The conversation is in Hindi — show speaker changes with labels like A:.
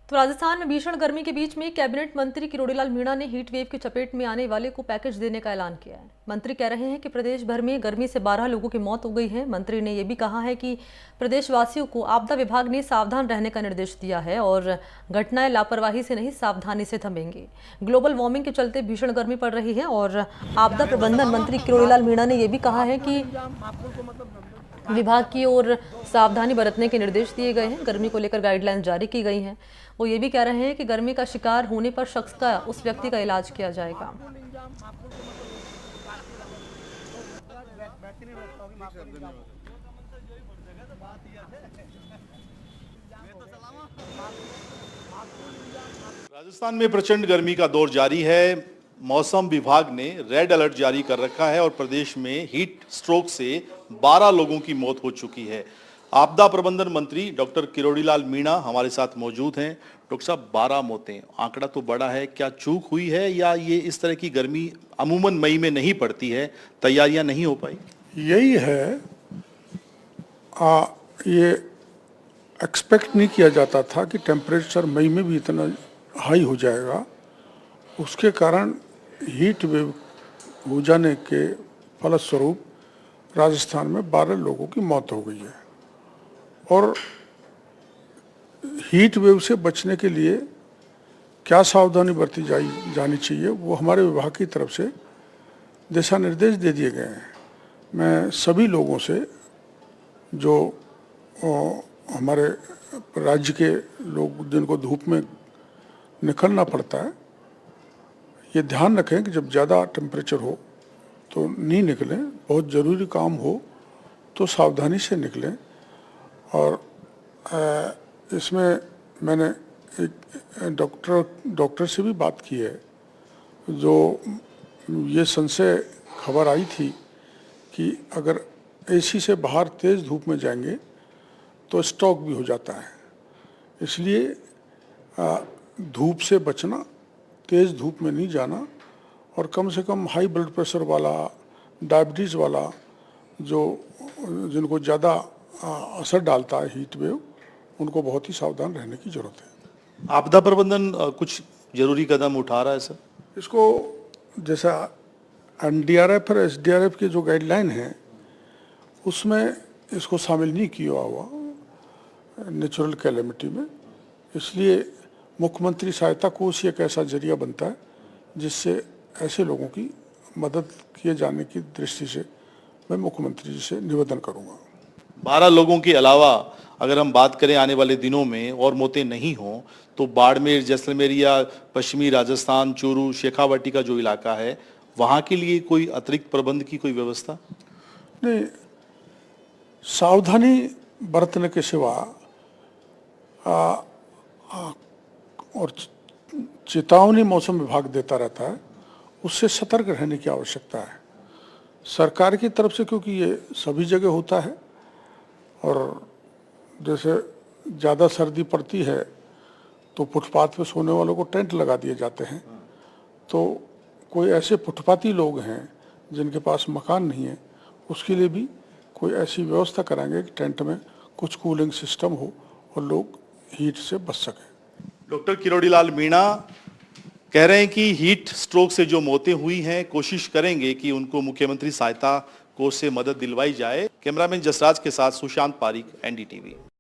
A: तो राजस्थान में भीषण गर्मी के बीच में कैबिनेट मंत्री किरोड़ीलाल मीणा ने हीट वेव की चपेट में आने वाले को पैकेज देने का ऐलान किया है। मंत्री कह रहे हैं कि प्रदेश भर में गर्मी से 12 लोगों की मौत हो गई है। मंत्री ने यह भी कहा है कि प्रदेशवासियों को आपदा विभाग ने सावधान रहने का निर्देश दिया है और घटनाएं लापरवाही से नहीं सावधानी से थमेंगी। ग्लोबल वार्मिंग के चलते भीषण गर्मी पड़ रही है और आपदा प्रबंधन मंत्री किरोड़ीलाल मीणा ने यह भी कहा है कि विभाग की ओर सावधानी बरतने के निर्देश दिए गए हैं। गर्मी को लेकर गाइडलाइन जारी की गई हैं। वो ये भी कह रहे हैं कि गर्मी का शिकार होने पर शख्स का उस व्यक्ति का इलाज किया जाएगा।
B: राजस्थान में प्रचंड गर्मी का दौर जारी है। मौसम विभाग ने रेड अलर्ट जारी कर रखा है और प्रदेश में हीट स्ट्रोक से 12 लोगों की मौत हो चुकी है। आपदा प्रबंधन मंत्री डॉक्टर किरोड़ीलाल मीणा हमारे साथ मौजूद हैं। डॉक्टर साहब, 12 मौतें, आंकड़ा तो बड़ा है, क्या चूक हुई है या ये इस तरह की गर्मी अमूमन मई में नहीं पड़ती है, तैयारियां नहीं हो पाई?
C: यही है, ये एक्सपेक्ट नहीं किया जाता था कि टेम्परेचर मई में भी इतना हाई हो जाएगा। उसके कारण हीट वेव हो जाने के फलस्वरूप राजस्थान में 12 लोगों की मौत हो गई है। और हीट वेव से बचने के लिए क्या सावधानी बरती जानी चाहिए, वो हमारे विभाग की तरफ से दिशा निर्देश दे दिए गए हैं। मैं सभी लोगों से, जो हमारे राज्य के लोग जिनको धूप में निकलना पड़ता है, ये ध्यान रखें कि जब ज़्यादा टेम्परेचर हो तो नहीं निकलें, बहुत ज़रूरी काम हो तो सावधानी से निकलें। और इसमें मैंने एक डॉक्टर से भी बात की है, जो ये संशय खबर आई थी कि अगर एसी से बाहर तेज़ धूप में जाएंगे तो स्ट्रोक भी हो जाता है। इसलिए धूप से बचना, तेज़ धूप में नहीं जाना, और कम से कम हाई ब्लड प्रेशर वाला, डायबिटीज़ वाला, जिनको ज़्यादा असर डालता है हीट वेव, उनको बहुत ही सावधान रहने की ज़रूरत है।
B: आपदा प्रबंधन कुछ जरूरी कदम उठा रहा है सर?
C: इसको जैसा एनडीआरएफ और एसडीआरएफ की जो गाइडलाइन है, उसमें इसको शामिल नहीं किया हुआ नेचुरल कैलेमिटी में। इसलिए मुख्यमंत्री सहायता कोष एक ऐसा जरिया बनता है जिससे ऐसे लोगों की मदद किए जाने की दृष्टि से मैं मुख्यमंत्री जी से निवेदन करूंगा।
B: 12 लोगों के अलावा अगर हम बात करें आने वाले दिनों में और मौतें नहीं हों तो बाड़मेर, जैसलमेर या पश्चिमी राजस्थान, चूरू, शेखावाटी का जो इलाका है, वहाँ के लिए कोई अतिरिक्त प्रबंध की कोई व्यवस्था
C: नहीं? सावधानी बरतने के सिवा और चेतावनी मौसम विभाग देता रहता है, उससे सतर्क रहने की आवश्यकता है सरकार की तरफ से, क्योंकि ये सभी जगह होता है। और जैसे ज़्यादा सर्दी पड़ती है तो फुटपाथ पे सोने वालों को टेंट लगा दिए जाते हैं। तो कोई ऐसे फुटपाथी लोग हैं जिनके पास मकान नहीं है, उसके लिए भी कोई ऐसी व्यवस्था कराएंगे कि टेंट में कुछ कूलिंग सिस्टम हो और लोग हीट से बच सकें।
B: डॉक्टर किरोड़ीलाल मीणा कह रहे हैं कि हीट स्ट्रोक से जो मौतें हुई हैं, कोशिश करेंगे कि उनको मुख्यमंत्री सहायता कोष से मदद दिलवाई जाए। कैमरामैन जसराज के साथ सुशांत पारिक, एनडीटीवी।